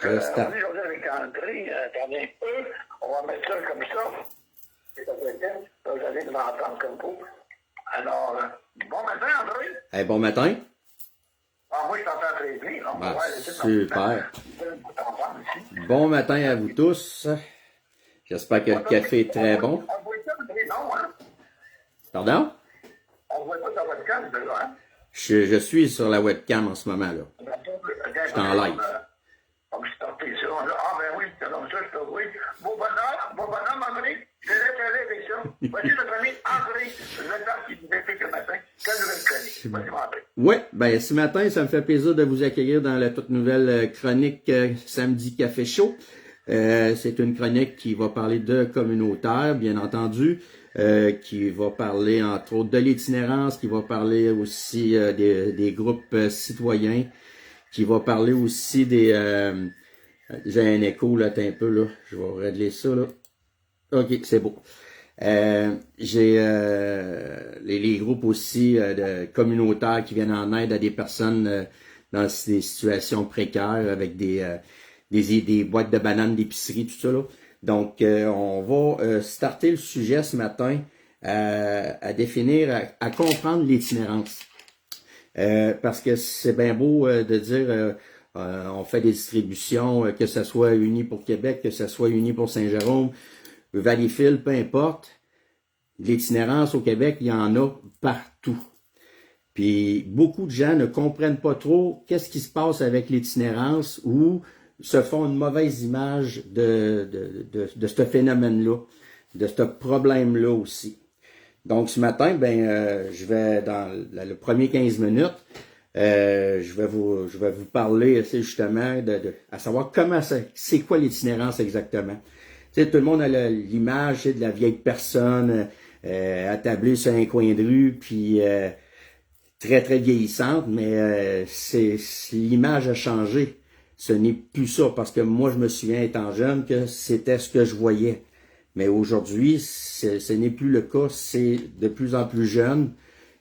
On start. est aujourd'hui avec André. Attendez un peu. On va mettre ça comme ça. Et ça peut être, vous allez m'entendre comme vous. Alors, bon matin, André. Hey, bon matin. Ah, moi, je t'entends très bien. Donc, Ben, ouais, super. t'entendre ici. Bon matin à vous tous. J'espère que le café est très bon. On voit ça, André, non, hein? Pardon? On voit pas ta webcam, déjà, hein? Je suis sur la webcam en ce moment là. Je suis en live. On me starter ça. Ah, ben oui, c'est comme ça, je te vois. Beau bonhomme, André. Je te laisse avec ça. Voici notre ami André, le temps qui nous explique le matin. Que je le connais. Vas-y, André. Oui, ben ce matin, ça me fait plaisir de vous accueillir dans la toute nouvelle chronique Samedi Café Chaud. C'est une chronique qui va parler de communautaire, bien entendu, qui va parler entre autres de l'itinérance, qui va parler aussi des groupes citoyens, qui va parler aussi des... j'ai un écho là, attends un peu, là, je vais régler ça, là. OK, c'est beau. J'ai les groupes aussi de communautaires qui viennent en aide à des personnes dans des situations précaires avec des boîtes de bananes d'épicerie, tout ça là. Donc, on va starter le sujet ce matin à définir, à comprendre l'itinérance. Parce que c'est bien beau de dire on fait des distributions, que ce soit Uni pour Québec, que ce soit Uni pour Saint-Jérôme, Valleyfield, peu importe. L'itinérance au Québec, il y en a partout. Puis beaucoup de gens ne comprennent pas trop qu'est-ce qui se passe avec l'itinérance ou se font une mauvaise image de ce phénomène-là, de ce problème-là aussi. Donc ce matin, je vais dans le premier 15 minutes, je vais vous parler justement à savoir comment c'est quoi l'itinérance exactement. Tu sais, tout le monde a l'image de la vieille personne attablée sur un coin de rue, puis très, très vieillissante, mais l'image a changé. Ce n'est plus ça, parce que moi, je me souviens, étant jeune, que c'était ce que je voyais. Mais aujourd'hui, ce n'est plus le cas, c'est de plus en plus jeune,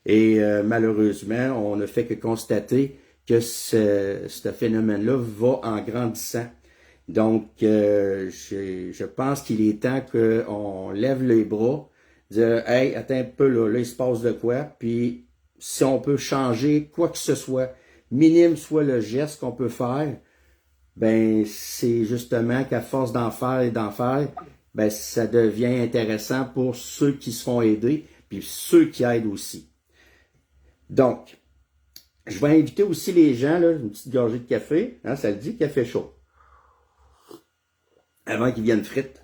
et malheureusement, on ne fait que constater que ce phénomène-là va en grandissant. Donc, je pense qu'il est temps qu'on lève les bras, dire « Hey, attends un peu, là, il se passe de quoi? » Puis, si on peut changer quoi que ce soit, minime soit le geste qu'on peut faire, ben c'est justement qu'à force d'en faire et d'en faire, ben ça devient intéressant pour ceux qui se font aider, puis ceux qui aident aussi. Donc, je vais inviter aussi les gens, là, une petite gorgée de café, hein, ça le dit, café chaud. Avant qu'ils viennent frites.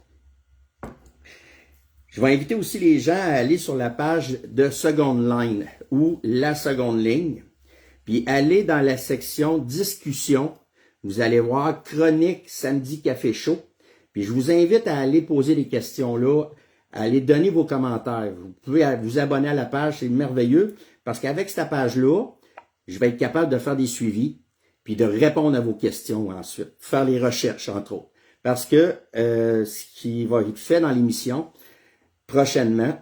Je vais inviter aussi les gens à aller sur la page de Seconde Line ou la seconde ligne, puis aller dans la section discussion. Vous allez voir chronique Samedi Café Chaud. Puis je vous invite à aller poser des questions là, à aller donner vos commentaires. Vous pouvez vous abonner à la page, c'est merveilleux, parce qu'avec cette page-là, je vais être capable de faire des suivis, puis de répondre à vos questions ensuite, faire les recherches entre autres. Parce que ce qui va être fait dans l'émission prochainement,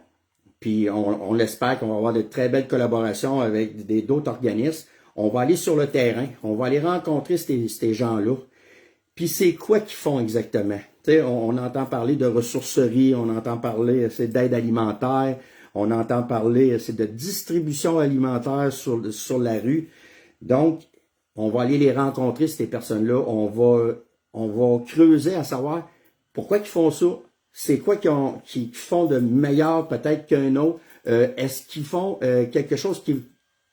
puis on l'espère qu'on va avoir de très belles collaborations avec d'autres organismes, on va aller sur le terrain, on va aller rencontrer ces gens-là. Puis c'est quoi qu'ils font exactement? T'sais, on entend parler de ressourcerie, on entend parler d'aide alimentaire, on entend parler de distribution alimentaire sur la rue. Donc, on va aller les rencontrer, ces personnes-là, on va creuser à savoir pourquoi ils font ça, c'est quoi qu'ils font de meilleur peut-être qu'un autre, est-ce qu'ils font quelque chose qui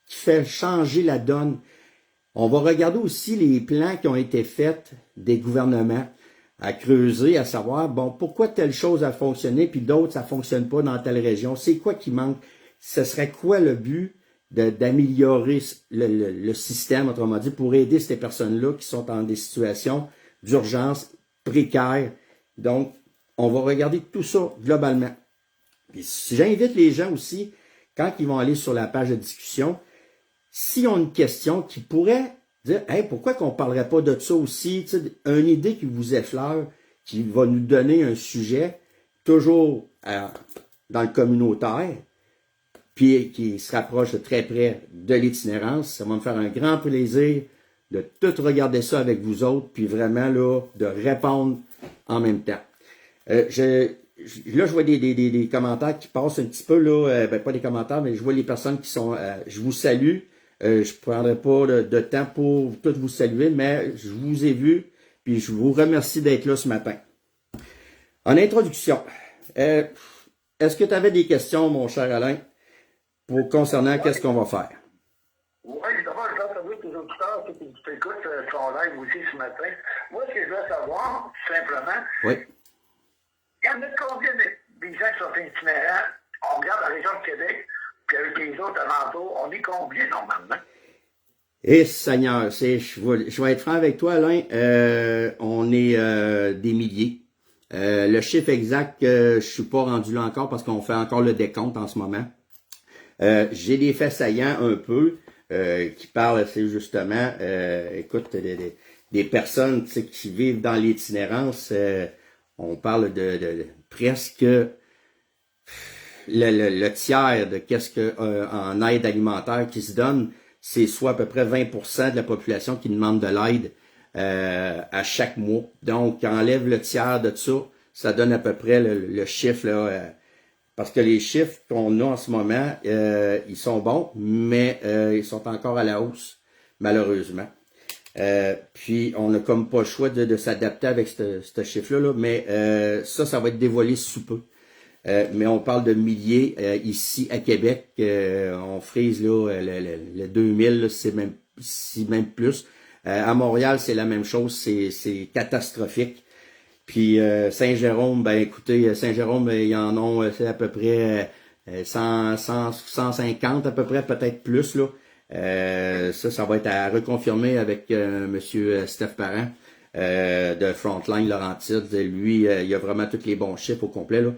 fait changer la donne. On va regarder aussi les plans qui ont été faits des gouvernements, à creuser, à savoir, bon, pourquoi telle chose a fonctionné, puis d'autres, ça fonctionne pas dans telle région, c'est quoi qui manque, ce serait quoi le but d'améliorer le système, autrement dit, pour aider ces personnes-là qui sont dans des situations d'urgence précaires. Donc, on va regarder tout ça globalement. Puis, j'invite les gens aussi, quand ils vont aller sur la page de discussion, s'ils ont une question qui pourrait dire « Hey, pourquoi qu'on ne parlerait pas de ça aussi? » Une idée qui vous effleure, qui va nous donner un sujet, toujours dans le communautaire, puis qui se rapproche de très près de l'itinérance. Ça va me faire un grand plaisir de tout regarder ça avec vous autres, puis vraiment là, de répondre en même temps. Là, je vois des commentaires qui passent un petit peu, là, pas des commentaires, mais je vois les personnes qui sont, je vous salue. Je ne prendrai pas de temps pour tout vous saluer, mais je vous ai vu, puis je vous remercie d'être là ce matin. En introduction, est-ce que tu avais des questions, mon cher Alain, concernant qu'est-ce qu'on va faire? Oui, d'abord, je vais saluer tes auditeurs qui t'écoutent ton live aussi ce matin. Moi, ce que je veux savoir, tout simplement, Oui. il y en a combien des gens qui sont itinérants? On regarde la région de Québec, puis avec les autres alentours, on est combien normalement? Eh Seigneur, je vais être franc avec toi, Alain, on est des milliers. Le chiffre exact, je suis pas rendu là encore parce qu'on fait encore le décompte en ce moment. J'ai des faits saillants un peu qui parlent, c'est justement, écoute, des personnes qui vivent dans l'itinérance, on parle de presque le tiers de qu'est-ce que en aide alimentaire qui se donne, c'est soit à peu près 20% de la population qui demande de l'aide à chaque mois. Donc, enlève le tiers de ça donne à peu près le chiffre là. Parce que les chiffres qu'on a en ce moment, ils sont bons, mais ils sont encore à la hausse, malheureusement. Puis, on n'a comme pas le choix de s'adapter avec ce chiffre-là, mais ça va être dévoilé sous peu. Mais on parle de milliers ici à Québec. On frise là, le 2000, là, c'est même plus. À Montréal, c'est la même chose, c'est catastrophique. Puis Saint-Jérôme, ben écoutez, Saint-Jérôme, ils en ont c'est à peu près 150 à peu près, peut-être plus là. Ça va être à reconfirmer avec Monsieur Steph Parent de Frontline Laurentides. Lui, il a vraiment tous les bons chiffres au complet là.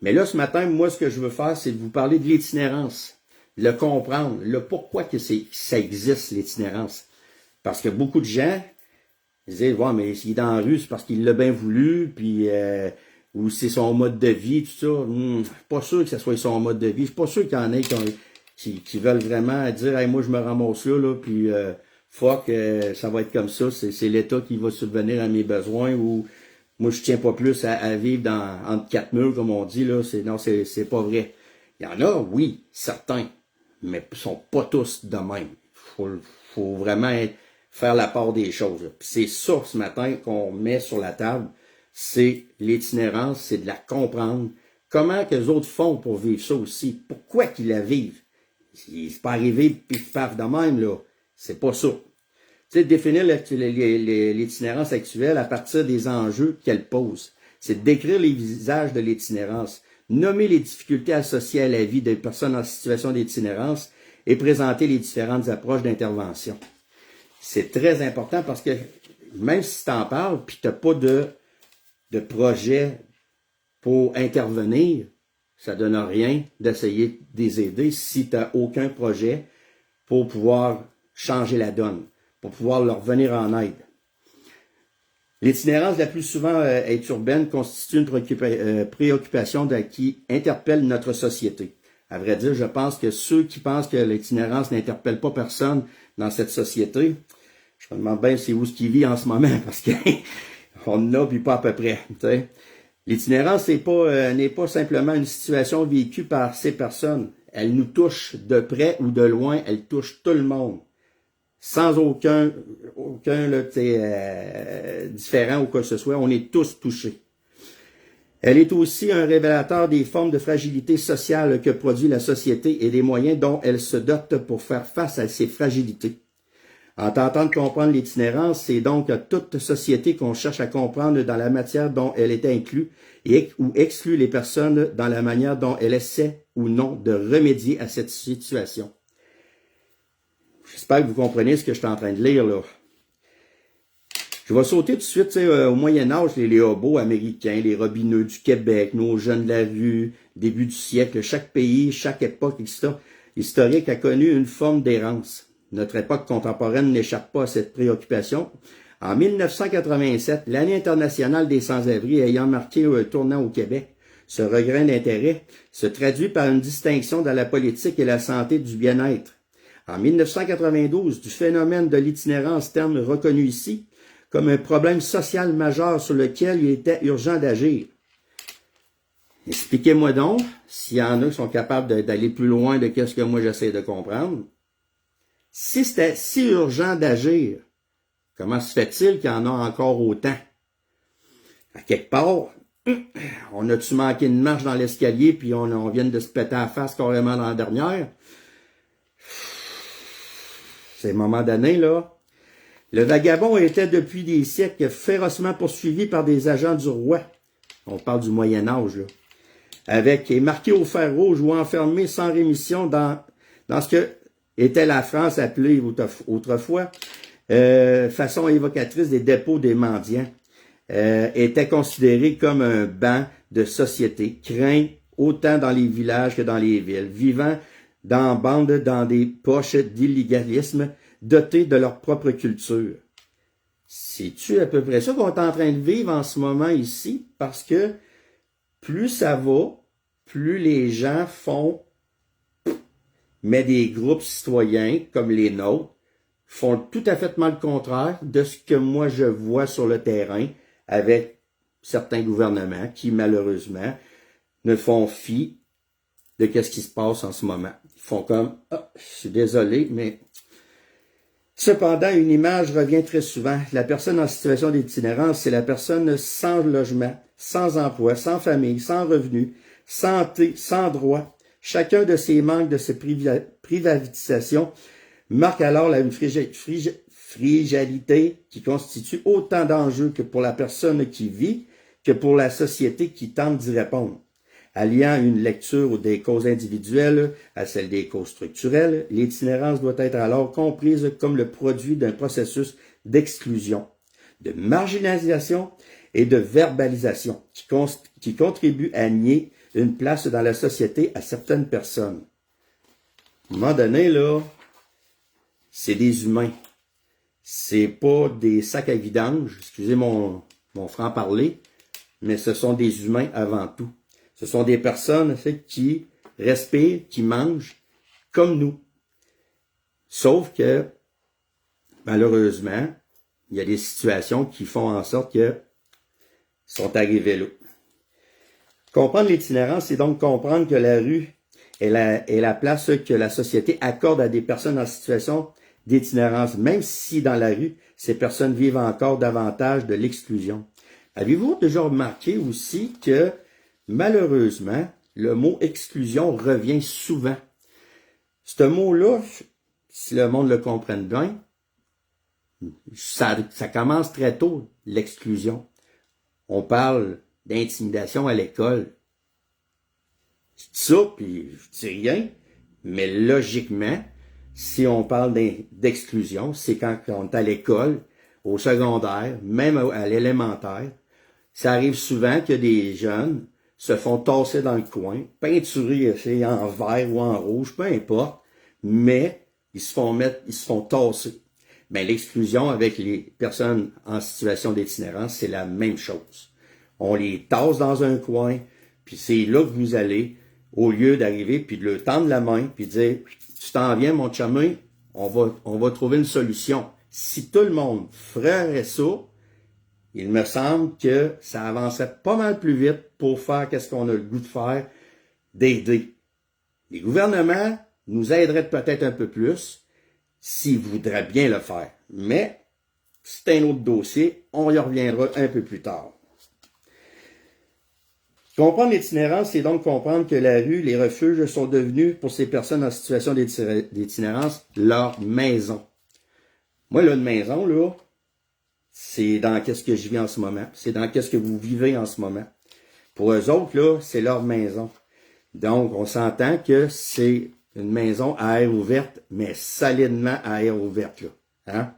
Mais là, ce matin, moi, ce que je veux faire, c'est de vous parler de l'itinérance, le comprendre, le pourquoi que ça existe, l'itinérance. Parce que beaucoup de gens disent, ouais, mais s'il est dans la rue, c'est parce qu'il l'a bien voulu, puis ou c'est son mode de vie, tout ça. Je suis pas sûr que ce soit son mode de vie. Je suis pas sûr qu'il y en ait qui veulent vraiment dire, hey, moi, je me ramasse là, puis fuck, ça va être comme ça, c'est l'État qui va subvenir à mes besoins, ou moi, je tiens pas plus à vivre entre quatre murs, comme on dit, là. Non, c'est pas vrai. Il y en a, oui, certains, mais ils sont pas tous de même. Faut vraiment faire la part des choses. C'est ça, ce matin, qu'on met sur la table. C'est l'itinérance, c'est de la comprendre. Comment que les autres font pour vivre ça aussi? Pourquoi qu'ils la vivent? C'est pas arrivé pif paf de même, là. C'est pas ça. Tu sais, définir l'itinérance actuelle à partir des enjeux qu'elle pose. C'est de décrire les visages de l'itinérance, nommer les difficultés associées à la vie des personnes en situation d'itinérance et présenter les différentes approches d'intervention. C'est très important parce que même si tu en parles puis tu n'as pas de projet pour intervenir, ça ne donne rien d'essayer de les aider si tu n'as aucun projet pour pouvoir changer la donne, pour pouvoir leur venir en aide. L'itinérance la plus souvent est urbaine constitue une préoccupation qui interpelle notre société. À vrai dire, je pense que ceux qui pensent que l'itinérance n'interpelle pas personne dans cette société, je me demande bien c'est où ce qui vit en ce moment, parce qu'on n'a puis pas à peu près. T'sais. L'itinérance n'est pas simplement une situation vécue par ces personnes. Elle nous touche de près ou de loin, elle touche tout le monde. Sans aucun différent ou quoi que ce soit, on est tous touchés. Elle est aussi un révélateur des formes de fragilité sociale que produit la société et des moyens dont elle se dote pour faire face à ces fragilités. En tentant de comprendre l'itinérance, c'est donc à toute société qu'on cherche à comprendre dans la matière dont elle est inclue ou exclut les personnes dans la manière dont elle essaie ou non de remédier à cette situation. J'espère que vous comprenez ce que je suis en train de lire, là. Je vais sauter tout de suite au Moyen-Âge, les hobos américains, les robineux du Québec, nos jeunes de la rue, début du siècle. Chaque pays, chaque époque historique a connu une forme d'errance. Notre époque contemporaine n'échappe pas à cette préoccupation. En 1987, l'année internationale des sans-abri ayant marqué un tournant au Québec, ce regain d'intérêt se traduit par une distinction dans la politique et la santé du bien-être. en 1992 du phénomène de l'itinérance, terme reconnu ici comme un problème social majeur sur lequel il était urgent d'agir. Expliquez-moi donc, s'il y en a qui sont capables d'aller plus loin de ce que moi j'essaie de comprendre, si c'était si urgent d'agir, comment se fait-il qu'il y en a encore autant? À quelque part, on a-tu manqué une marche dans l'escalier puis on vient de se péter la face carrément dans la dernière? C'est un moment donné, là. Le vagabond était depuis des siècles férocement poursuivi par des agents du roi. On parle du Moyen-Âge, là. Et marqué au fer rouge ou enfermé sans rémission dans ce que était la France appelée autrefois façon évocatrice des dépôts des mendiants, était considéré comme un banc de société, craint autant dans les villages que dans les villes, vivant en bande dans des poches d'illégalisme, dotés de leur propre culture. C'est-tu à peu près ça qu'on est en train de vivre en ce moment ici? Parce que plus ça va, plus les gens mais des groupes citoyens comme les nôtres font tout à fait le contraire de ce que moi je vois sur le terrain avec certains gouvernements qui malheureusement ne font fi de ce qui se passe en ce moment. Ils font comme « Ah, je suis désolé, mais... » Cependant, une image revient très souvent. La personne en situation d'itinérance, c'est la personne sans logement, sans emploi, sans famille, sans revenus, santé, sans droit. Chacun de ces manques, de ces privatisations, marque alors une fragilité qui constitue autant d'enjeux que pour la personne qui vit, que pour la société qui tente d'y répondre. Alliant une lecture des causes individuelles à celle des causes structurelles, l'itinérance doit être alors comprise comme le produit d'un processus d'exclusion, de marginalisation et de verbalisation qui contribue à nier une place dans la société à certaines personnes. À un moment donné, là, c'est des humains. C'est pas des sacs à vidange, excusez mon franc-parler, mais ce sont des humains avant tout. Ce sont des personnes qui respirent, qui mangent comme nous. Sauf que, malheureusement, il y a des situations qui font en sorte qu'ils sont arrivés là. Comprendre l'itinérance, c'est donc comprendre que la rue est la place que la société accorde à des personnes en situation d'itinérance, même si dans la rue, ces personnes vivent encore davantage de l'exclusion. Avez-vous déjà remarqué aussi que malheureusement, le mot exclusion revient souvent. Ce mot-là, si le monde le comprenne bien, ça commence très tôt, l'exclusion. On parle d'intimidation à l'école. Je dis ça, puis je dis rien, mais logiquement, si on parle d'exclusion, c'est quand on est à l'école, au secondaire, même à l'élémentaire, ça arrive souvent que des jeunes se font tasser dans le coin, peinturés en vert ou en rouge, peu importe, mais ils se font tasser. Mais l'exclusion avec les personnes en situation d'itinérance, c'est la même chose. On les tasse dans un coin, puis c'est là que vous allez, au lieu d'arriver puis de leur tendre la main, puis de dire « Tu t'en viens, mon chemin, on va trouver une solution. » Si tout le monde ferait ça, il me semble que ça avancerait pas mal plus vite pour faire qu'est-ce qu'on a le goût de faire, d'aider. Les gouvernements nous aideraient peut-être un peu plus s'ils voudraient bien le faire. Mais c'est un autre dossier, on y reviendra un peu plus tard. Comprendre l'itinérance, c'est donc comprendre que la rue, les refuges sont devenus, pour ces personnes en situation d'itinérance, leur maison. Moi, là, une maison, là, c'est dans qu'est-ce que je vis en ce moment. C'est dans qu'est-ce que vous vivez en ce moment. Pour eux autres, là, c'est leur maison. Donc, on s'entend que c'est une maison à air ouverte, mais solidement à air ouverte, là. Hein?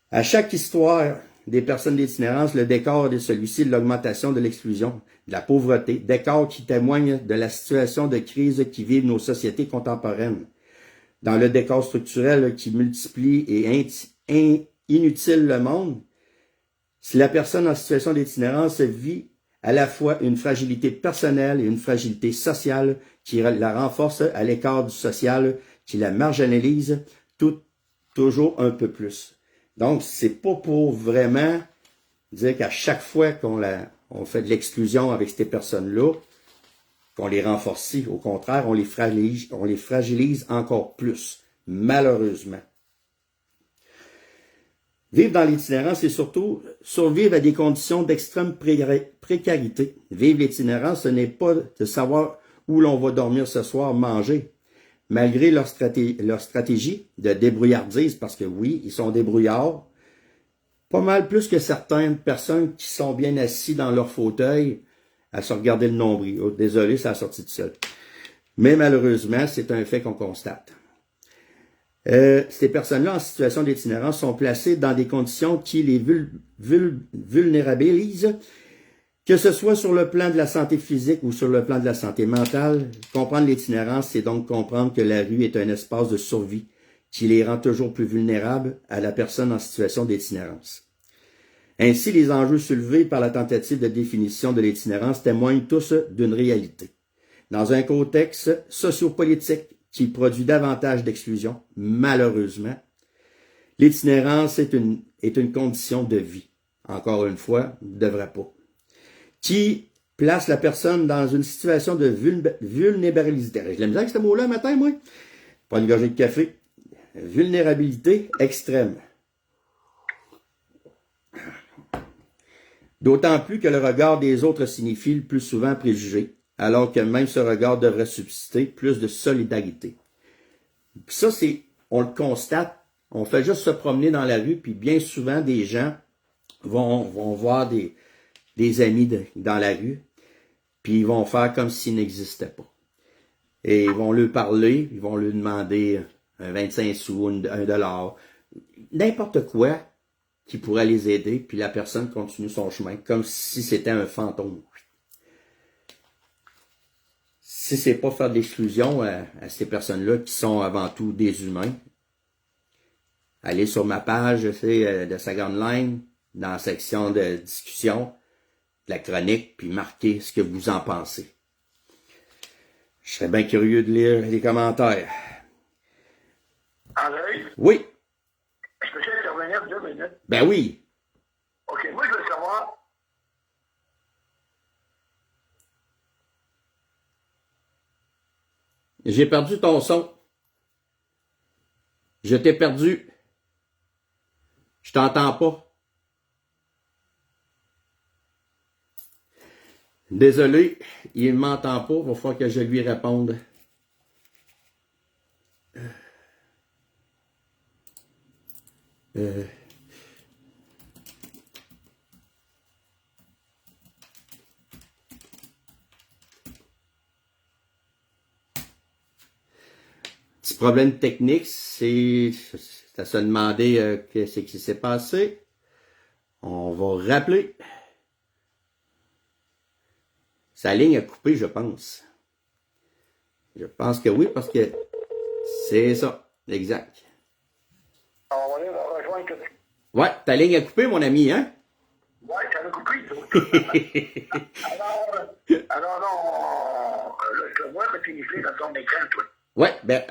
À chaque histoire des personnes d'itinérance, le décor de celui-ci, de l'augmentation de l'exclusion, de la pauvreté, décor qui témoigne de la situation de crise qui vivent nos sociétés contemporaines. Dans le décor structurel qui multiplie et inutile le monde, si la personne en situation d'itinérance vit à la fois une fragilité personnelle et une fragilité sociale qui la renforce à l'écart du social qui la marginalisent toujours un peu plus. Donc, c'est pas pour vraiment dire qu'à chaque fois on fait de l'exclusion avec ces personnes-là, qu'on les renforce. Au contraire, on les fragilise encore plus, malheureusement. Vivre dans l'itinérance, c'est surtout survivre à des conditions d'extrême précarité. Vivre l'itinérance, ce n'est pas de savoir où l'on va dormir ce soir, manger. Malgré leur stratégie de débrouillardise, parce que oui, ils sont débrouillards, pas mal plus que certaines personnes qui sont bien assis dans leur fauteuil à se regarder le nombril. Oh, désolé, ça a sorti de seul. Mais malheureusement, c'est un fait qu'on constate. Ces personnes-là en situation d'itinérance sont placées dans des conditions qui les vulnérabilisent, que ce soit sur le plan de la santé physique ou sur le plan de la santé mentale. Comprendre l'itinérance, c'est donc comprendre que la rue est un espace de survie qui les rend toujours plus vulnérables à la personne en situation d'itinérance. Ainsi, les enjeux soulevés par la tentative de définition de l'itinérance témoignent tous d'une réalité. Dans un contexte sociopolitique qui produit davantage d'exclusion, malheureusement, l'itinérance est une condition de vie. Encore une fois, ne devrait pas. Qui place la personne dans une situation de vulnérabilité. Je l'aime bien avec ce mot-là matin, moi. Pas une gorgée de café. Vulnérabilité extrême. D'autant plus que le regard des autres signifie le plus souvent préjugé, alors que même ce regard devrait susciter plus de solidarité. Puis ça, on le constate, on fait juste se promener dans la rue, puis bien souvent, des gens vont voir des amis dans la rue, puis ils vont faire comme s'ils n'existaient pas. Et ils vont lui parler, ils vont lui demander un 25 sous, un $, n'importe quoi qui pourrait les aider, puis la personne continue son chemin, comme si c'était un fantôme. Si c'est pas faire de l'exclusion à ces personnes-là qui sont avant tout des humains, allez sur ma page de Second Line, dans la section de discussion, de la chronique, puis marquez ce que vous en pensez. Je serais bien curieux de lire les commentaires. André? Oui. Je peux intervenir 2 minutes? Ben oui. OK, moi je veux savoir. J'ai perdu ton son. Je t'ai perdu. Je t'entends pas. Désolé, il ne m'entend pas. Il va falloir que je lui réponde. Petit problème technique, c'est à se demander qu'est-ce qui s'est passé. On va rappeler. Sa ligne a coupé, je pense. Je pense que oui, parce que c'est ça, exact. On va aller rejoindre que tu. Ouais, ta ligne a coupé, mon ami, hein? Ouais, ça m'a coupé, alors non, je vois que tu es dans ton écran, toi. Ouais, ben,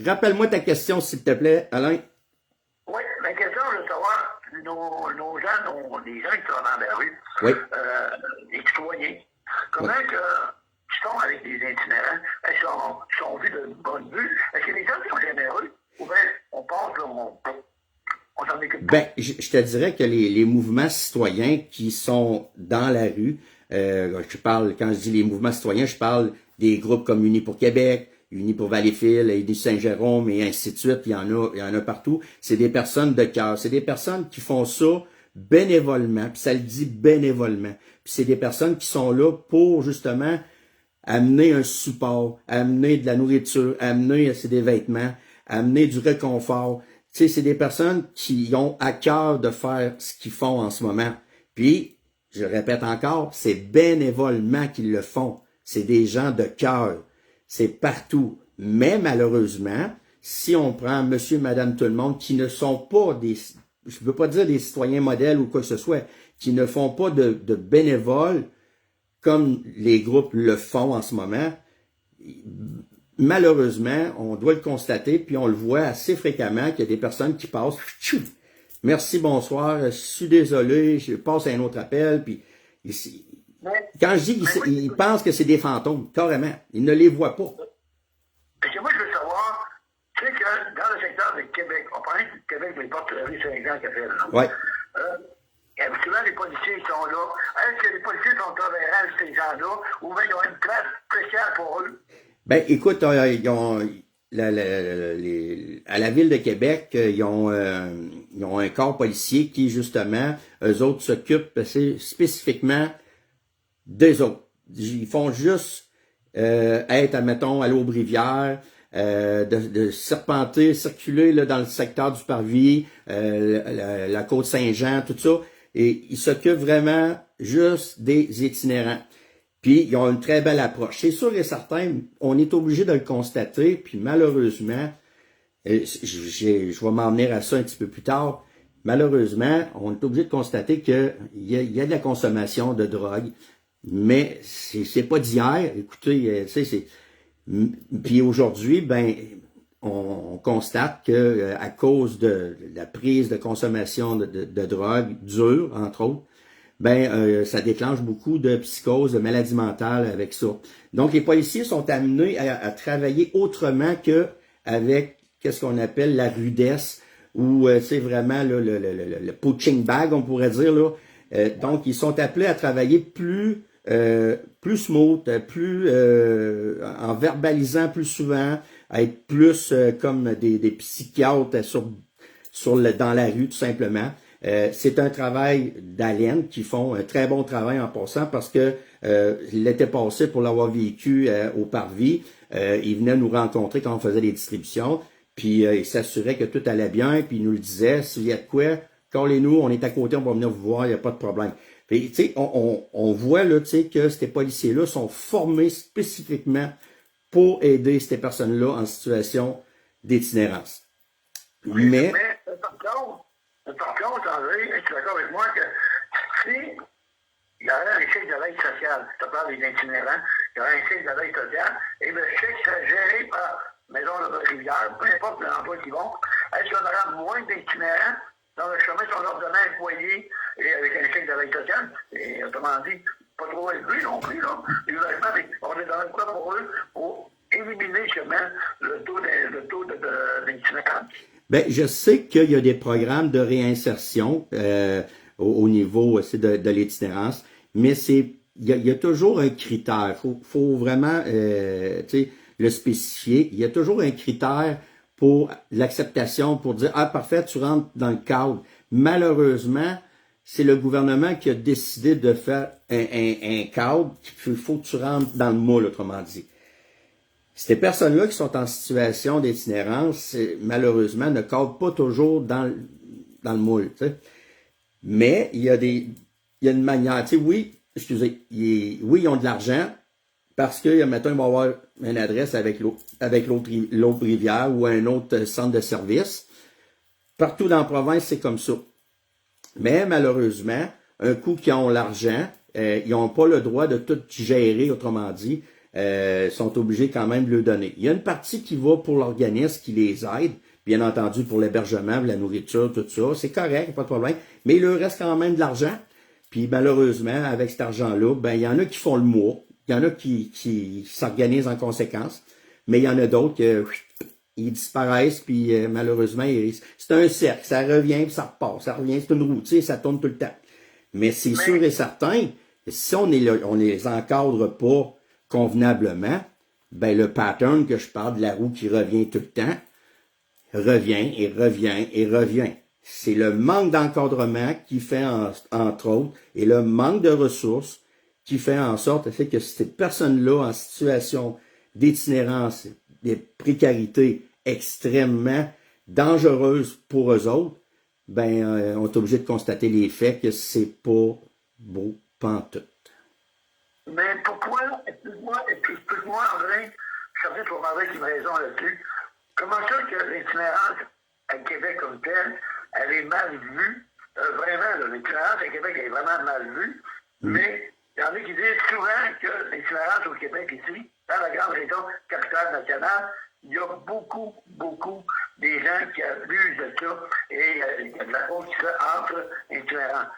rappelle-moi ta question, s'il te plaît, Alain. Oui, ma question, je veux savoir, nos gens, les gens qui sont dans la rue, Oui. les citoyens, comment que ils sont avec les itinérants, est-ce qu'ils sont vus de bonne vue? Est-ce que les gens sont généreux? Ou bien on passe là, on s'en occupe pas? Ben, je te dirais que les mouvements citoyens qui sont dans la rue, quand je dis les mouvements citoyens, je parle des groupes comme Unis pour Québec, Unis pour Valleyfield, Unis Saint-Jérôme et ainsi de suite, il y en a partout. C'est des personnes de cœur, c'est des personnes qui font ça bénévolement, puis ça le dit bénévolement. Puis c'est des personnes qui sont là pour justement amener un support, amener de la nourriture, amener des vêtements, amener du réconfort. Tu sais, c'est des personnes qui ont à cœur de faire ce qu'ils font en ce moment. Puis, je répète encore, c'est bénévolement qu'ils le font. C'est des gens de cœur. C'est partout. Mais malheureusement, si on prend monsieur, madame, tout le monde, qui ne sont pas je ne veux pas dire des citoyens modèles ou quoi que ce soit, qui ne font pas de bénévoles comme les groupes le font en ce moment, malheureusement, on doit le constater, puis on le voit assez fréquemment qu'il y a des personnes qui passent, tchou, merci, bonsoir, je suis désolé, je passe à un autre appel, puis quand je dis qu'ils pensent que c'est des fantômes, carrément, ils ne les voient pas. Parce que moi, je veux savoir, tu sais que dans le secteur de Québec, on parlait du Québec, mais pas de la rue Saint-Jean qui a fait là. Ouais. Souvent, les policiers sont là. Est-ce que les policiers sont tolérants à ces gens-là, ou bien ils ont une place spéciale pour eux? Ben, écoute, ils ont, à la ville de Québec, ils ont un corps policier qui, justement, eux autres s'occupent spécifiquement des autres. Ils font juste être, admettons, à l'Aubrivière, de serpenter, circuler là, dans le secteur du Parvis, la côte Saint-Jean, tout ça. Et ils s'occupent vraiment juste des itinérants. Puis, ils ont une très belle approche. C'est sûr et certain, on est obligé de le constater, puis malheureusement, je vais m'en venir à ça un petit peu plus tard, malheureusement, on est obligé de constater qu'il y a de la consommation de drogue, mais c'est pas d'hier. Écoutez, tu sais, puis aujourd'hui, ben, on constate que à cause de la prise de consommation de drogue dure, entre autres, ben ça déclenche beaucoup de psychoses, de maladies mentales avec ça. Donc, les policiers sont amenés à travailler autrement que avec qu'est-ce qu'on appelle la rudesse ou c'est vraiment là, le punching bag, on pourrait dire là. Donc, ils sont appelés à travailler plus smooth, plus en verbalisant plus souvent, à être plus comme des psychiatres dans la rue, tout simplement. C'est un travail d'haleine qui font un très bon travail en passant parce que l'été passé, pour l'avoir vécu au Parvis, ils venaient nous rencontrer quand on faisait des distributions, puis ils s'assuraient que tout allait bien, puis ils nous le disaient, s'il y a de quoi, callez-nous, on est à côté, on va venir vous voir, il n'y a pas de problème. Tu sais, on voit là, tu sais, que ces policiers-là sont formés spécifiquement pour aider ces personnes-là en situation d'itinérance. Mais par contre, André, tu es d'accord avec moi que si il y aurait un chèque de l'aide sociale, tu parles des itinérants, il y aurait un chèque de l'aide sociale, et le chèque serait géré par Maison de Rivière, peu importe l'endroit qu'ils vont, est-ce qu'il y aura moins d'itinérants dans le chemin si on leur donnait un foyer et avec un chèque de l'aide sociale, et autrement dit, pas trop élevé non plus, là. On est dans quoi pour eux, pour éliminer justement le taux d'itinérance. Ben, je sais qu'il y a des programmes de réinsertion au niveau de l'itinérance, mais il y a toujours un critère. Faut vraiment le spécifier. Il y a toujours un critère pour l'acceptation, pour dire ah parfait, tu rentres dans le cadre. Malheureusement, c'est le gouvernement qui a décidé de faire un cadre. Il faut que tu rentres dans le moule, autrement dit. Ces personnes-là qui sont en situation d'itinérance, malheureusement, ne cadrent pas toujours dans le moule. T'sais. Mais il y a une manière. Oui, ils ont de l'argent parce que, mettons, ils vont avoir une adresse avec l'autre rivière ou un autre centre de service. Partout dans la province, c'est comme ça. Mais malheureusement, un coup qu'ils ont l'argent, ils n'ont pas le droit de tout gérer, autrement dit. Sont obligés quand même de le donner. Il y a une partie qui va pour l'organisme qui les aide, bien entendu pour l'hébergement, la nourriture, tout ça. C'est correct, pas de problème. Mais il leur reste quand même de l'argent. Puis malheureusement, avec cet argent-là, ben il y en a qui font le mois. Il y en a qui s'organisent en conséquence. Mais il y en a d'autres qui disparaissent, puis malheureusement, c'est un cercle. Ça revient, puis ça repart. Ça revient, c'est une roue, ça tourne tout le temps. Mais c'est sûr et certain, si on les encadre pas convenablement, ben le pattern que je parle de la roue qui revient tout le temps, revient et revient et revient. C'est le manque d'encadrement qui fait, entre autres, et le manque de ressources qui fait en sorte que ces personnes-là en situation d'itinérance, de précarité extrêmement dangereuse pour eux autres, ben on est obligé de constater les faits que c'est pas beau pantoute. Mais pourquoi, excuse-moi, André, je sais pour André qui me raison là-dessus, comment ça que l'itinérance à Québec comme telle, elle est mal vue, vraiment, l'itinérance à Québec elle est vraiment mal vue, mais il y en a qui disent souvent que l'itinérance au Québec ici, dans la grande région capitale nationale, il y a beaucoup des gens qui abusent de ça et il y a de la faute qui se fait entre itinérants.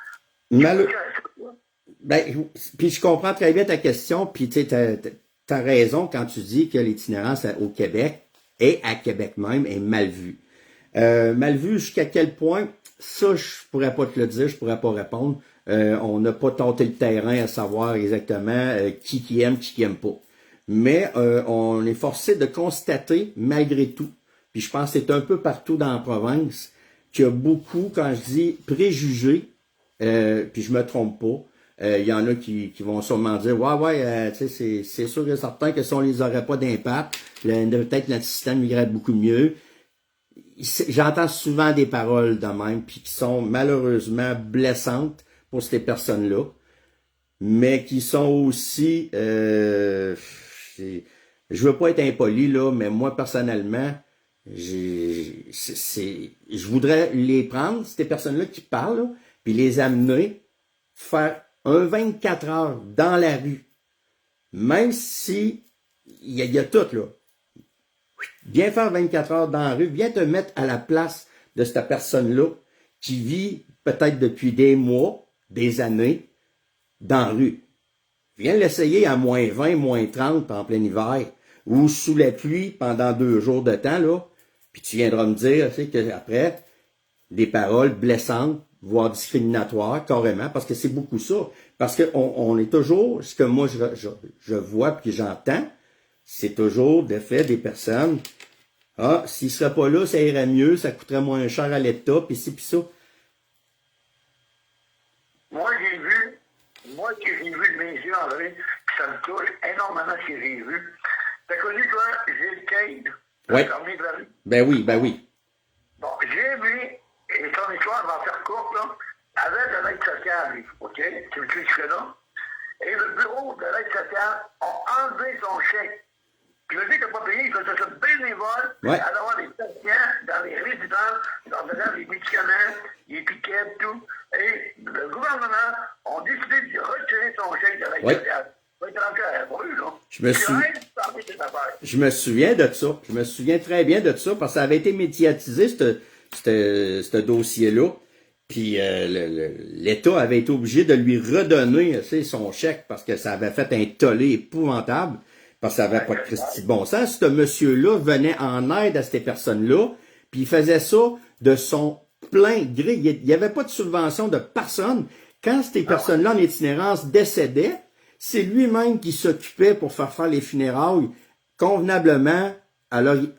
Ben, puis je comprends très bien ta question, puis tu sais, t'as raison quand tu dis que l'itinérance au Québec et à Québec même est mal vue. Mal vue jusqu'à quel point, ça je pourrais pas te le dire, je pourrais pas répondre. On n'a pas tenté le terrain à savoir exactement qui aime pas. Mais on est forcé de constater, malgré tout, puis je pense que c'est un peu partout dans la province, qu'il y a beaucoup, quand je dis préjugés, puis je me trompe pas, il y en a qui vont sûrement dire ouais, tu sais, c'est sûr et certain que si on les aurait pas d'impact, peut-être notre système irait beaucoup mieux. J'entends souvent des paroles de même, puis qui sont malheureusement blessantes pour ces personnes-là, mais qui sont aussi, je veux pas être impoli là, mais moi personnellement, je voudrais les prendre, ces personnes-là qui parlent, là, puis les amener, faire un 24 heures dans la rue, même si il y a tout là. Viens faire 24 heures dans la rue, viens te mettre à la place de cette personne-là qui vit peut-être depuis des mois, des années, dans la rue. Viens l'essayer à moins 20, moins 30 en plein hiver, ou sous la pluie pendant 2 jours de temps, là, puis tu viendras me dire, tu sais, qu'après, des paroles blessantes, voire discriminatoires, carrément, parce que c'est beaucoup ça. Parce que on est toujours, ce que moi je vois puis que j'entends, c'est toujours de fait des personnes, s'il serait pas là, ça irait mieux, ça coûterait moins cher à l'État, puis ci, puis ça. Moi, j'ai vu de mes yeux, André, puis ça me touche énormément ce que j'ai vu. T'as connu, toi, Gilles Cade? Oui. Ben oui. Bon, j'ai vu, et son histoire va faire courte, là, avec de l'aide sociale, lui, OK? Tu me dis que là? Et le bureau de l'aide sociale a enlevé son chèque. Puis le dit qu'il n'a pas payé, il faisait ça bénévole, à avoir des patients dans les résidences, leur donnant des médicaments, des piquets, tout. Et le gouvernement a décidé de retirer son chèque de l'aide sociale. Je me souviens de ça. Je me souviens très bien de ça parce que ça avait été médiatisé, ce dossier-là. Puis l'État avait été obligé de lui redonner son chèque parce que ça avait fait un tollé épouvantable. Parce que ça n'avait pas de Christi de bon sens. Ce monsieur-là venait en aide à ces personnes-là, puis il faisait ça de son plein gré. Il n'y avait pas de subvention de personne. Quand ces personnes-là en itinérance décédaient, c'est lui-même qui s'occupait pour faire les funérailles convenablement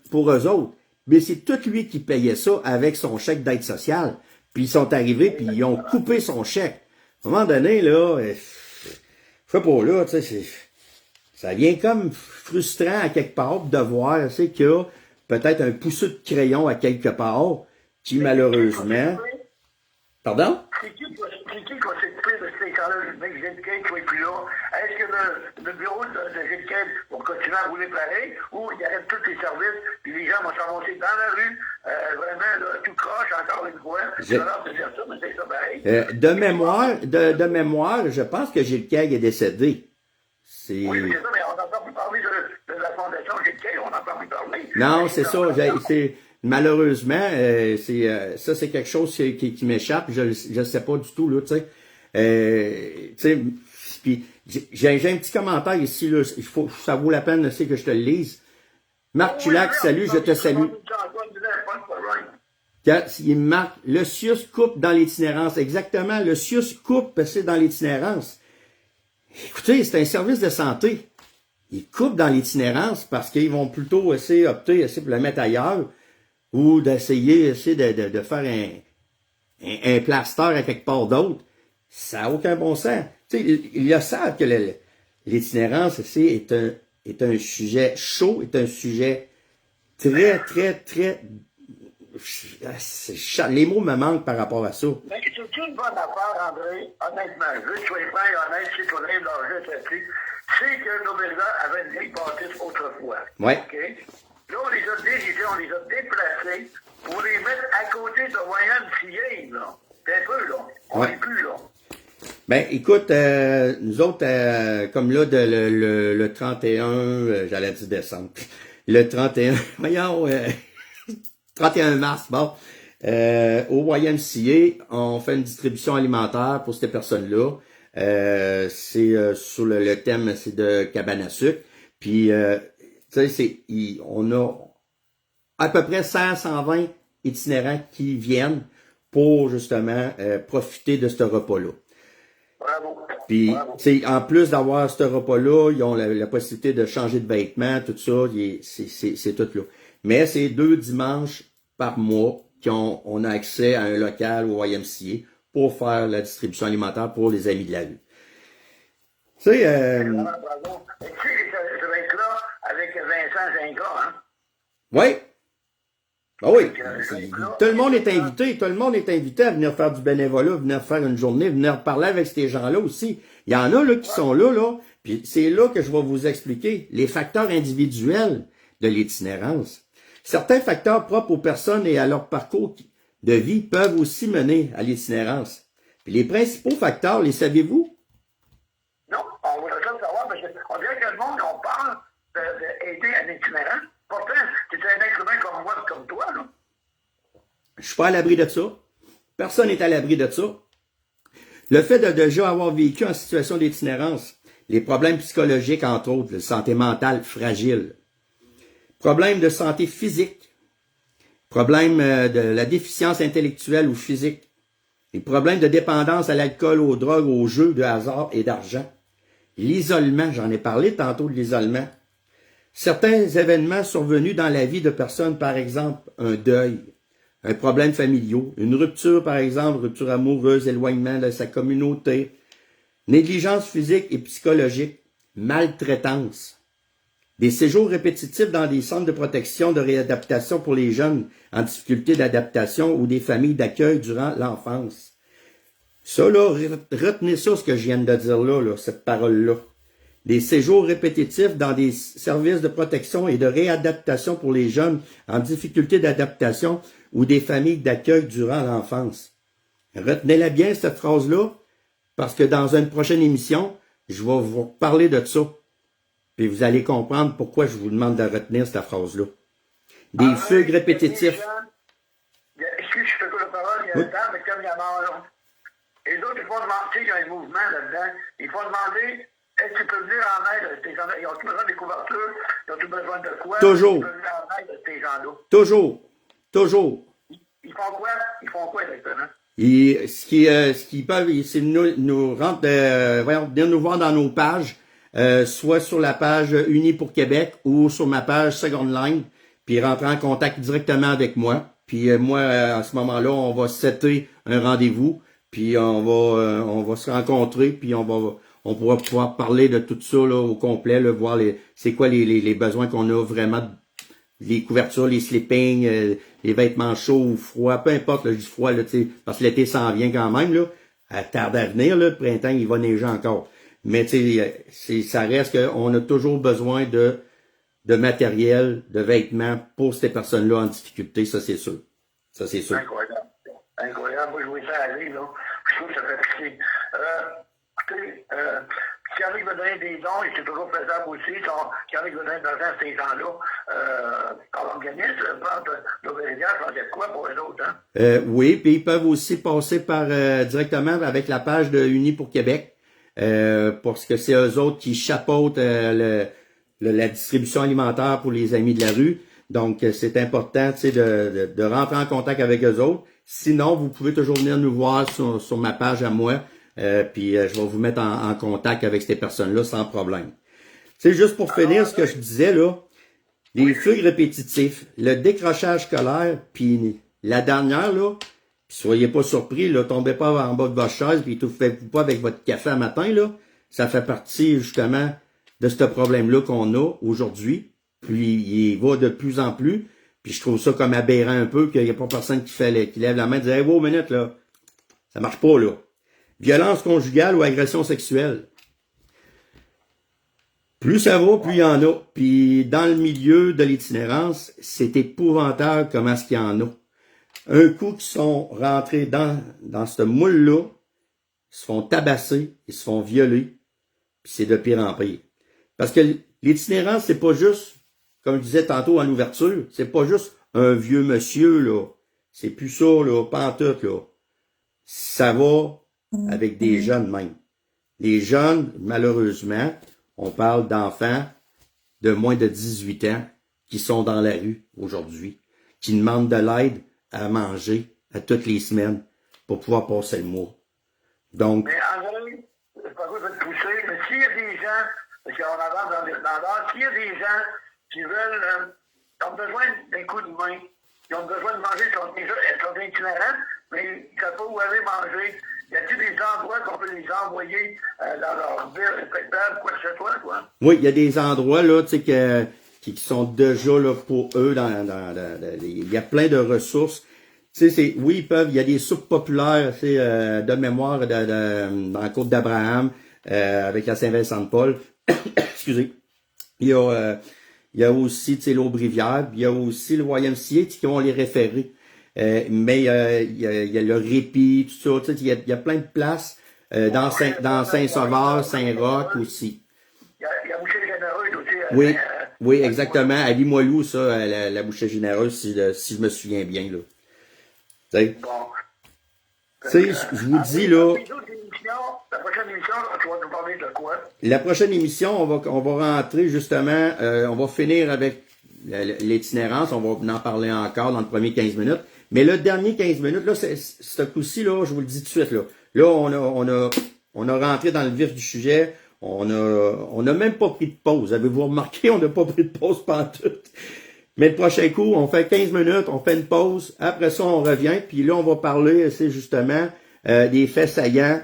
pour eux autres. Mais c'est tout lui qui payait ça avec son chèque d'aide sociale. Puis ils sont arrivés, puis ils ont coupé son chèque. À un moment donné, là, je sais pas, là, tu sais, ça vient comme frustrant à quelque part de voir, tu sais, qu'il y a peut-être un pousseux de crayon à quelque part qui, malheureusement... Pardon? C'est qui qui va s'occuper de ces gens-là? Le mec Gilles Cade qui va être plus là. Est-ce que le bureau de Gilles Cade va continuer à rouler pareil ou il arrête tous les services puis les gens vont s'avancer dans la rue, vraiment, là, tout croche encore une fois. J'ai l'heure de dire ça, mais c'est ça pareil. De mémoire, je pense que Gilles Cade est décédé. Oui, c'est ça, mais on n'entend plus parler de la fondation Gilles Cade, on n'entend plus parler. Non, c'est ça. Malheureusement, ça c'est quelque chose qui m'échappe. Je sais pas du tout là, tu sais. Puis j'ai un petit commentaire ici là. Ça vaut la peine, c'est que je te le lise. Marc Tulac, salut, je te salue. Il marque le CIUS coupe dans l'itinérance. Exactement, le CIUS coupe, c'est dans l'itinérance. Écoutez, c'est un service de santé. Ils coupent dans l'itinérance parce qu'ils vont plutôt opter pour le mettre ailleurs ou d'essayer de faire un plaster à quelque part d'autre. Ça n'a aucun bon sens. Tu sais, il y a ça que l'itinérance est un sujet chaud, est un sujet très, très, très... Les mots me manquent par rapport à ça. Mais c'est une bonne affaire, André, honnêtement. Je veux que tu sois franc et honnête, c'est qu'on aime l'argent là-dessus. C'est que Nouvelle avait une vieille bâtisse autrefois. Oui. OK? Là, on les a dirigés, on les a déplacés pour les mettre à côté de Voyant-Tillé, là. C'est un peu, là. On n'est plus, là. Ben, écoute, nous autres, comme là, le 31, j'allais dire décembre, le 31, voyons, 31 mars, bon, au YMCA, on fait une distribution alimentaire pour ces personnes-là. C'est sur le thème, c'est de cabane à sucre. Puis, tu sais, on a à peu près 100-120 itinérants qui viennent pour, justement, profiter de ce repas-là. Bravo. Puis, Bravo. tu sais, en plus d'avoir ce repas-là, ils ont la possibilité de changer de vêtements, tout ça, c'est tout là. Mais c'est 2 dimanches par mois qu'on a accès à un local au YMCA pour faire la distribution alimentaire pour les amis de la rue. Tu sais, Bravo. Et tu sais, je vais être là avec Vincent Gingras, hein? oui. Ah oui, C'est- tout le monde est invité, tout le monde est invité à venir faire du bénévolat, venir faire une journée, venir parler avec ces gens-là aussi. Il y en a là qui sont là, puis c'est là que je vais vous expliquer les facteurs individuels de l'itinérance. Certains facteurs propres aux personnes et à leur parcours de vie peuvent aussi mener à l'itinérance. Puis les principaux facteurs, les savez-vous? Non, on voudrait ça savoir, parce qu'on dirait que le monde, on parle d'aider un itinérant. Pourtant, c'est un être humain comme moi, comme toi, là. Je suis pas à l'abri de ça. Personne n'est à l'abri de ça. Le fait de déjà avoir vécu en situation d'itinérance, les problèmes psychologiques, entre autres, la santé mentale fragile, problèmes de santé physique, problèmes de la déficience intellectuelle ou physique, les problèmes de dépendance à l'alcool, aux drogues, aux jeux de hasard et d'argent, l'isolement, j'en ai parlé tantôt de l'isolement, certains événements survenus dans la vie de personnes, par exemple, un deuil, un problème familial, une rupture, par exemple, rupture amoureuse, éloignement de sa communauté, négligence physique et psychologique, maltraitance, des séjours répétitifs dans des centres de protection de réadaptation pour les jeunes en difficulté d'adaptation ou des familles d'accueil durant l'enfance. Ça, là, retenez ça, ce que je viens de dire là, cette parole-là. Des séjours répétitifs dans des services de protection et de réadaptation pour les jeunes en difficulté d'adaptation ou des familles d'accueil durant l'enfance. Retenez-la bien, cette phrase-là, parce que dans une prochaine émission, je vais vous parler de ça. Puis vous allez comprendre pourquoi je vous demande de retenir cette phrase-là. Des fugues répétitifs. Excuse, je te coupe la parole, il y a le temps, mais comme il y a mort, là. Les autres, ils font demander, il y a un mouvement là-dedans, ils font demander, est-ce que tu peux venir en aide à tes gens-là? Ils ont-ils besoin des couvertures? Ils ont-ils besoin de quoi? Toujours. Tu peux venir en aide à tes gens-là. Toujours. Toujours. Ils font quoi? Ils font quoi exactement? Et ce qu'ils peuvent, c'est nous rentrer, venir nous voir dans nos pages, soit sur la page Unis pour Québec ou sur ma page Second Line, puis rentrer en contact directement avec moi. Puis moi, à ce moment-là, on va setter un rendez-vous, puis on va se rencontrer, puis on pourra pouvoir parler de tout ça là, au complet, là, voir c'est quoi les besoins qu'on a vraiment, les couvertures, les sleepings, les vêtements chauds ou froids, peu importe, là, du froid, là, parce que l'été s'en vient quand même, là, à tarde à venir, là, le printemps, il va neiger encore. Mais ça reste qu'on a toujours besoin de matériel, de vêtements pour ces personnes-là en difficulté, ça c'est sûr. Ça c'est sûr. Incroyable. Incroyable. Moi, je vois ça aller, là. Je trouve que ça fait pitié. Écoutez, s'il y en a qui veulent donner des dons, et c'est toujours faisable aussi, s'il y en a qui veulent donner de l'argent à ces gens-là, quand l'organisme, l'Auvergnat, ça fait quoi pour eux autres, hein? Oui, puis ils peuvent aussi passer par directement avec la page de Unis pour Québec, parce que c'est eux autres qui chapeautent la distribution alimentaire pour les amis de la rue. Donc, c'est important de rentrer en contact avec eux autres. Sinon, vous pouvez toujours venir nous voir sur ma page à moi, puis je vais vous mettre en contact avec ces personnes-là sans problème. C'est juste pour finir ce que je disais, là, les fugues répétitifs, le décrochage scolaire, puis la dernière, là, puis soyez pas surpris, là, tombez pas en bas de votre chaise, puis tout faites pas avec votre café à matin, là. Ça fait partie, justement, de ce problème-là qu'on a aujourd'hui. Puis il va de plus en plus. Puis je trouve ça comme aberrant un peu qu'il n'y a pas personne qui lève la main et dit « Hey, wow, minute, là, ça marche pas, là. » Violence conjugale ou agression sexuelle. Plus ça va, plus il y en a. Puis dans le milieu de l'itinérance, c'est épouvantable comment est-ce qu'il y en a. Un coup qu'ils sont rentrés dans ce moule-là, ils se font tabasser, ils se font violer, puis c'est de pire en pire. Parce que l'itinérance, c'est pas juste, comme je disais tantôt en ouverture, c'est pas juste un vieux monsieur, là. C'est plus ça, là, pantoute, là. Ça va avec des jeunes même. Les jeunes, malheureusement, on parle d'enfants de moins de 18 ans qui sont dans la rue aujourd'hui, qui demandent de l'aide à manger à toutes les semaines pour pouvoir passer le mois. Donc, Mais en vrai, c'est pas quoi de te pousser, mais s'il y a des gens, parce qu'on avance dans l'art, s'il y a des gens qui veulent, ont besoin d'un coup de main, ils ont besoin de manger, ils sont itinérants, mais ils ne savent pas où aller manger. Y a-t-il des endroits qu'on peut les envoyer dans leur ville respectable, quoi que ce soit, quoi? oui, il y a des endroits là, tu sais, qui sont déjà là pour eux. Il y a plein de ressources. Tu sais, oui, ils peuvent. Il y a des soupes populaires, tu sais, de mémoire dans la côte d'Abraham avec la Saint-Vincent-de-Paul. Excusez. Il y a aussi, tu sais, l'Aubrivière. Il y a aussi le YMCA qui vont les référer. Mais il y a le répit, tout ça. Tu sais, il y a plein de places dans Saint-Sauveur, Saint-Roch aussi. Il y a Boucher Généreux aussi. Oui, oui, exactement. À Limoilou, ça, la bouchée généreuse, si je me souviens bien, là. Tu sais, Bon. je vous dis, là, La prochaine émission, tu vas nous parler de quoi? la prochaine émission, on va rentrer justement, on va finir avec l'itinérance, on va en parler encore dans le premier 15 minutes. Mais le dernier 15 minutes, là, ce coup-ci, là, je vous le dis tout de suite, là. Là, on a rentré dans le vif du sujet. On a même pas pris de pause. Avez-vous remarqué? On n'a pas pris de pause pantoute. Mais le prochain coup, on fait 15 minutes, on fait une pause. Après ça, on revient. Puis là, on va parler, c'est justement, des faits saillants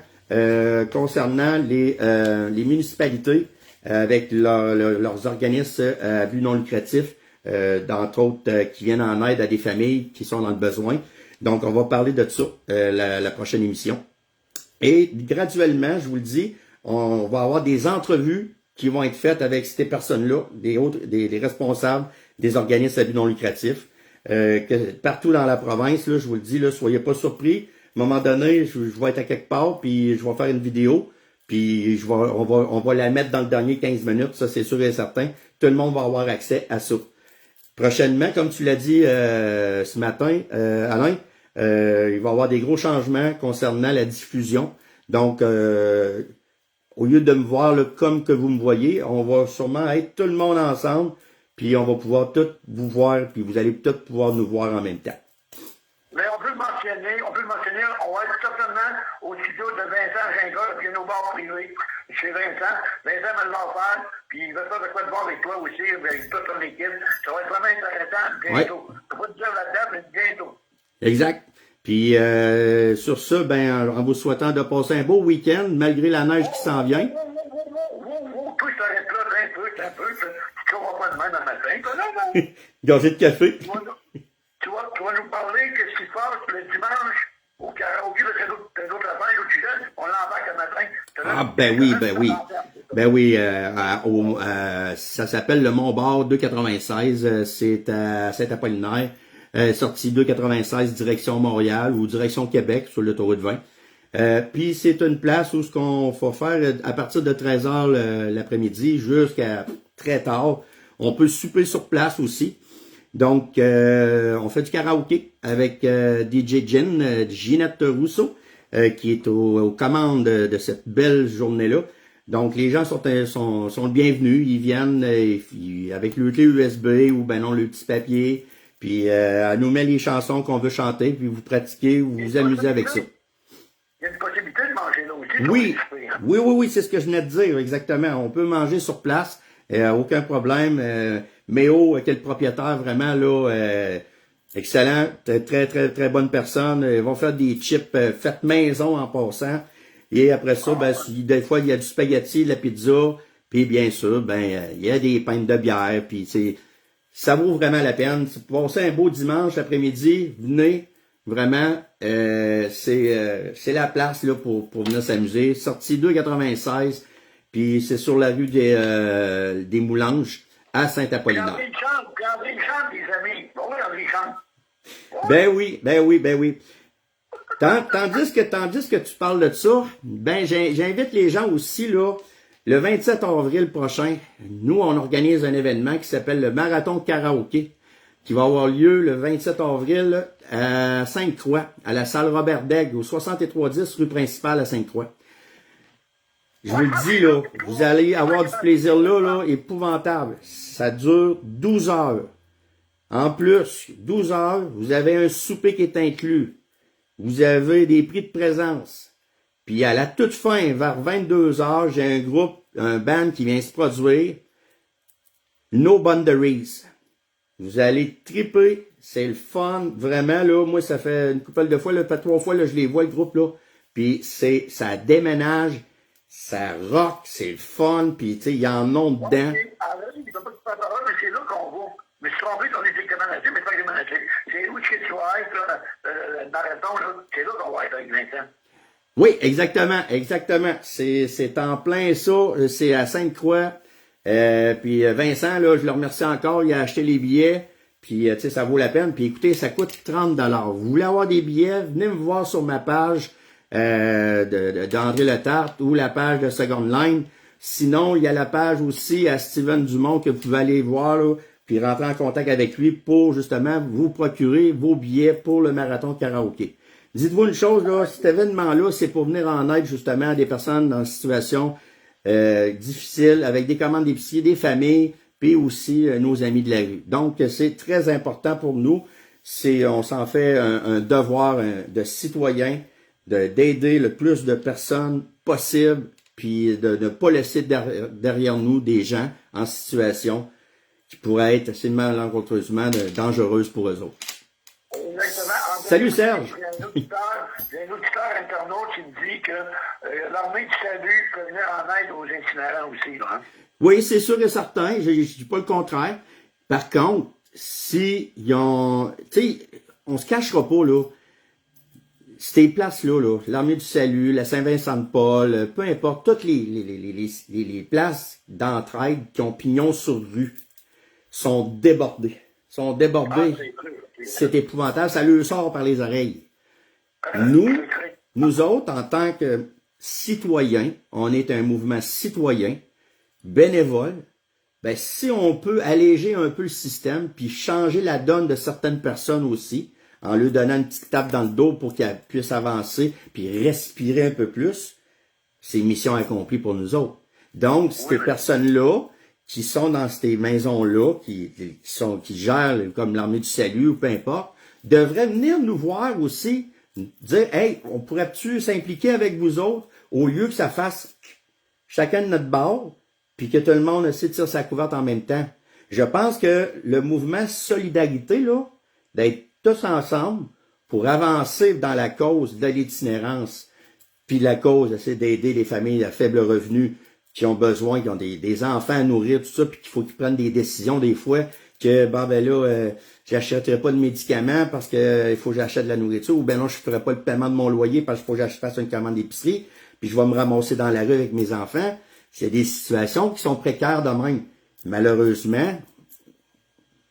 concernant les municipalités avec leurs organismes à but non lucratif, d'entre autres, qui viennent en aide à des familles qui sont dans le besoin. Donc, on va parler de ça la prochaine émission. Et graduellement, je vous le dis, on va avoir des entrevues qui vont être faites avec ces personnes-là, des responsables des organismes à but non lucratif, partout dans la province. Là, je vous le dis, là, soyez pas surpris. À un moment donné, je vais être à quelque part, puis je vais faire une vidéo, puis on va la mettre dans le dernier 15 minutes, ça c'est sûr et certain. Tout le monde va avoir accès à ça. Prochainement, comme tu l'as dit ce matin, Alain, il va y avoir des gros changements concernant la diffusion. Donc, au lieu de me voir là, comme que vous me voyez, on va sûrement être tout le monde ensemble, puis on va pouvoir tous vous voir, puis vous allez tous pouvoir nous voir en même temps. Mais on peut le mentionner, on va être certainement au studio de Vincent Gingras, puis nos bars privés chez Vincent. Vincent me l'a offert, puis il veut faire de quoi de voir avec toi aussi, avec toute ton équipe. Ça va être vraiment intéressant bientôt. Je ne peux pas te dire la date, mais bientôt. Exact. Puis sur ça, ben, en vous souhaitant de passer un beau week-end, malgré la neige qui s'en vient. Tout s'arrête là, un peu. Tu ne vas pas de même dans matin. Non. Gorgée de café. Tu vas nous parler de ce qui se passe le dimanche au karaoké de tes autres affaires, où tu jeune, on l'embarque le matin. Ah, ben oui. Ben oui, ça s'appelle le Mont-Bord 296, c'est à Saint-Apollinaire. Sortie 296 direction Montréal ou direction Québec sur l'autoroute 20. Puis c'est une place où ce qu'on va faire à partir de 13h l'après-midi jusqu'à très tard. On peut souper sur place aussi. Donc, on fait du karaoké avec DJ Ginette Rousseau, qui est aux commandes de cette belle journée-là. Donc, les gens sont le bienvenus. Ils viennent avec le clé USB ou ben non, le petit papier. Puis, elle nous met les chansons qu'on veut chanter, puis vous pratiquez, vous vous amusez avec ça. Il y a une possibilité de manger là aussi. Oui, c'est ce que je venais de dire, exactement. On peut manger sur place, aucun problème. Méo, qui est le propriétaire, vraiment, là, excellent, très bonne personne. Ils vont faire des chips faites maison en passant. Et après ça, ben, des fois, il y a du spaghetti, de la pizza, puis bien sûr, ben, il y a des pintes de bière, puis ça vaut vraiment la peine. Passer un beau dimanche après-midi, venez, vraiment, c'est la place là pour venir s'amuser. Sortie 296, puis c'est sur la rue des Moulanges à Saint-Apollinaire. André chante, les amis. Oui, André chante. Ben oui. Tandis que tu parles de ça, ben j'invite les gens aussi là. Le 27 avril prochain, nous on organise un événement qui s'appelle le Marathon Karaoké, qui va avoir lieu le 27 avril à Sainte-Croix, à la salle Robert Daigle, au 6310 rue principale à Sainte-Croix. Je vous le dis, là, vous allez avoir du plaisir là, épouvantable. Ça dure 12 heures. En plus, 12 heures, vous avez un souper qui est inclus. Vous avez des prix de présence. Puis à la toute fin, vers 22 heures, j'ai un groupe, un band qui vient se produire. No Boundaries. Vous allez triper. C'est le fun. Vraiment, là, moi, ça fait une couple de fois, là, peut-être 3 fois, là, je les vois, le groupe, là. Puis ça déménage. Ça rock, c'est le fun, puis tu sais, il y en a dedans. Mais c'est là qu'on va. Mais je suis trompé qu'on était canadien, mais pas canadien. C'est où que tu vas être, là, le marathon, là, c'est là qu'on va être avec Vincent. Oui, exactement. C'est en plein ça, c'est à Sainte-Croix. Puis Vincent, là, je le remercie encore, il a acheté les billets, puis tu sais, ça vaut la peine. Puis écoutez, ça coûte 30$. Vous voulez avoir des billets, venez me voir sur ma page. d'André Letarte ou la page de Second Line. Sinon, il y a la page aussi à Steven Dumont que vous pouvez aller voir, là, puis rentrer en contact avec lui pour justement vous procurer vos billets pour le marathon karaoké. Dites-vous une chose, là, cet événement-là, c'est pour venir en aide justement à des personnes dans une situation difficile, avec des commandes d'épicerie, des familles, puis aussi nos amis de la rue. Donc, c'est très important pour nous. On s'en fait un devoir de citoyen, d'aider le plus de personnes possible, puis de ne pas laisser derrière nous des gens en situation qui pourraient être assez malencontreusement dangereuses pour eux autres. Exactement. Salut Serge. J'ai un auditeur internaute qui me dit que l'armée du salut peut venir en aide aux itinérants aussi. Là, hein? Oui, c'est sûr et certain. Je ne dis pas le contraire. Par contre, si ils ont... Tu sais, on se cachera pas, là. Ces places-là, l'armée du salut, la Saint-Vincent-de-Paul, peu importe, toutes les places d'entraide qui ont pignon sur rue sont débordées. C'est épouvantable. Ça leur sort par les oreilles. Nous autres, en tant que citoyens, on est un mouvement citoyen, bénévole. Ben, si on peut alléger un peu le système, puis changer la donne de certaines personnes aussi, en lui donnant une petite tape dans le dos pour qu'elle puisse avancer, puis respirer un peu plus, c'est mission accomplie pour nous autres. Donc, ces personnes-là, qui sont dans ces maisons-là, qui gèrent comme l'armée du salut ou peu importe, devraient venir nous voir aussi, dire, hey, on pourrait-tu s'impliquer avec vous autres, au lieu que ça fasse chacun de notre bord, puis que tout le monde essaie de tirer sa couverte en même temps. Je pense que le mouvement Solidarité, là, d'être tous ensemble pour avancer dans la cause de l'itinérance, puis la cause, c'est d'aider les familles à faible revenu qui ont besoin, qui ont des enfants à nourrir, tout ça, puis qu'il faut qu'ils prennent des décisions des fois que, bon, ben là, j'achèterai pas de médicaments parce que il faut que j'achète de la nourriture, ou ben non, je ferai pas le paiement de mon loyer parce qu'il faut que je fasse une commande d'épicerie, puis je vais me ramasser dans la rue avec mes enfants. C'est des situations qui sont précaires de même. Malheureusement,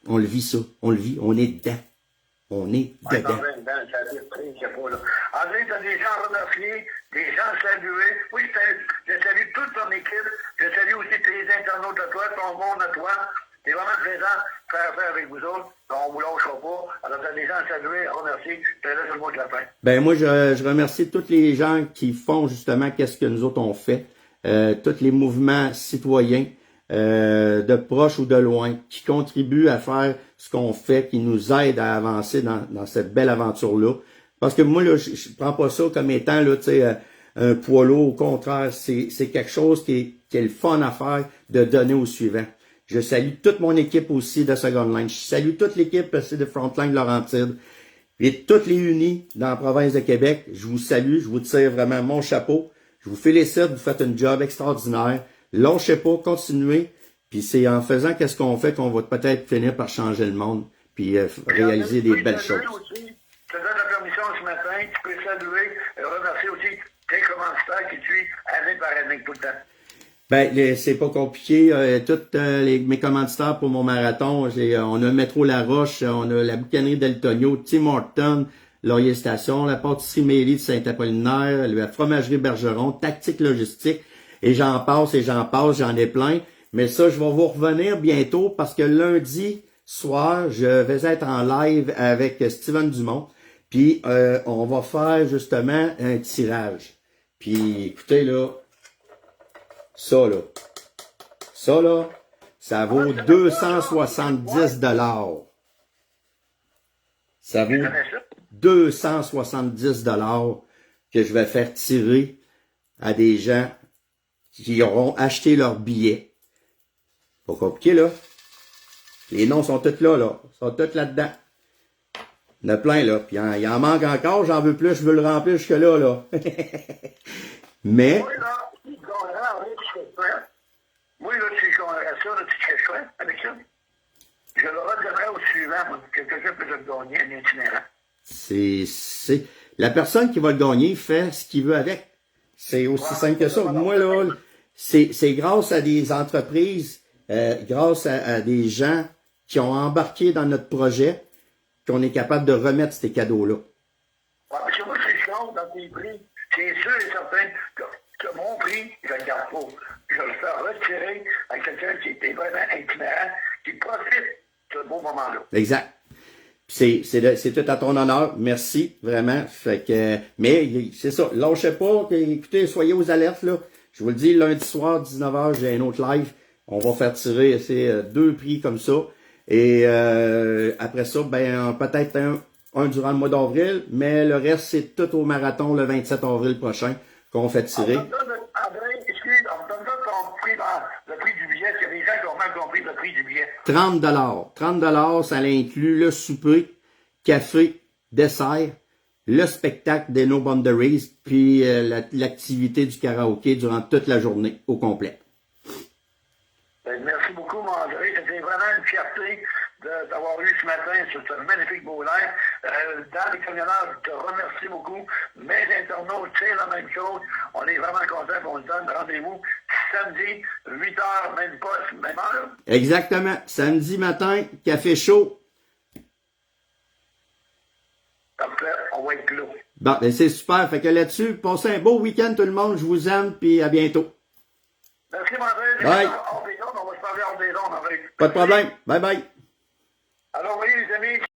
on le vit ça. On le vit. On est dedans. On est dedans. André, tu as des gens remerciés, des gens salués. Oui, je salue toute ton équipe. Je salue aussi tes internautes à toi, ton monde à toi. C'est vraiment plaisant de faire affaire avec vous autres. On ne vous lâchera pas. Alors, tu as des gens salués, remerciés. Je te laisse le mot de la fin. Ben moi, je remercie tous les gens qui font justement qu'est-ce que nous autres on fait. Tous les mouvements citoyens, de proche ou de loin, qui contribuent à faire ce qu'on fait, qui nous aident à avancer dans cette belle aventure-là. Parce que moi, là, je prends pas ça comme étant là, tu sais, un poids lourd. Au contraire, c'est quelque chose qui est le fun à faire, de donner au suivant. Je salue toute mon équipe aussi de Second Line. Je salue toute l'équipe aussi de Frontline Laurentide. Et toutes les unis dans la province de Québec. Je vous salue, je vous tire vraiment mon chapeau. Je vous félicite, vous faites un job extraordinaire. Lâchez pas, continuez. Puis c'est en faisant qu'est-ce qu'on fait qu'on va peut-être finir par changer le monde, puis réaliser des belles choses. Aussi, je te donne la permission ce matin, tu peux saluer et remercier aussi tes commanditaires qui tuent année par année tout le temps. Ben, c'est pas compliqué. Tous mes commanditaires pour mon marathon, on a Métro La Roche, on a la boucanerie d'Eltonio, Tim Horton, Laurier Station, la pâtisserie Mélie de Saint-Apollinaire, la fromagerie Bergeron, Tactique Logistique, et j'en passe, j'en ai plein. Mais ça, je vais vous revenir bientôt parce que lundi soir, je vais être en live avec Steven Dumont. Puis, on va faire justement un tirage. Puis, écoutez, là, ça, ça vaut 270 $. Ça vaut 270 $ que je vais faire tirer à des gens qui auront acheté leur billet. Pas compliqué, là. Les noms sont tous là, là. Ils sont tous là-dedans. Il y en a plein, là. Puis il en manque encore. J'en veux plus. Je veux le remplir jusque-là, là. Mais... Moi, là, si je gagnerais, moi, là, si je gagnerais ça, là, tu sais ce que je fais avec ça? Je le redonnerais au suivant, moi, que quelqu'un peut le gagner, un itinérant. C'est... La personne qui va le gagner fait ce qu'il veut avec. C'est aussi simple que ça. Moi, là, c'est grâce à des entreprises, grâce à des gens qui ont embarqué dans notre projet, qu'on est capable de remettre ces cadeaux-là. Ouais, parce que moi, si je compte dans tes prix, c'est sûr et certain que mon prix, je le garde pas. Je le fais retirer à quelqu'un qui était vraiment itinérant, qui profite de ce beau moment-là. Exact. C'est tout à ton honneur. Merci, vraiment. Fait que, mais c'est ça. Lâchez pas. Écoutez, soyez aux alertes, là. Je vous le dis, lundi soir, 19h, j'ai un autre live. On va faire tirer deux prix comme ça. Et après ça, ben peut-être un durant le mois d'avril, mais le reste, c'est tout au marathon le 27 avril prochain qu'on fait tirer. On donne le prix du billet, c'est les gens qui ont mal compris le prix du billet. 30 $. 30 $, ça inclut le souper, café, dessert, le spectacle des No Boundaries, puis l'activité du karaoké durant toute la journée au complet. Merci beaucoup, André. C'était vraiment une fierté d'avoir eu ce matin sur ce magnifique beau l'air. Dans les camionneurs, je te remercie beaucoup. Mes internautes, c'est la même chose. On est vraiment contents qu'on se donne rendez-vous samedi, 8h, même pas, même heure. Exactement. Samedi matin, café chaud. Parfait, on va être là. Bon, ben c'est super. Fait que là-dessus, passez un beau week-end tout le monde. Je vous aime, puis à bientôt. Merci, André. Bye. On va se parler hors des ondes, André. Pas de problème. Bye bye. Alors, voyez, les amis,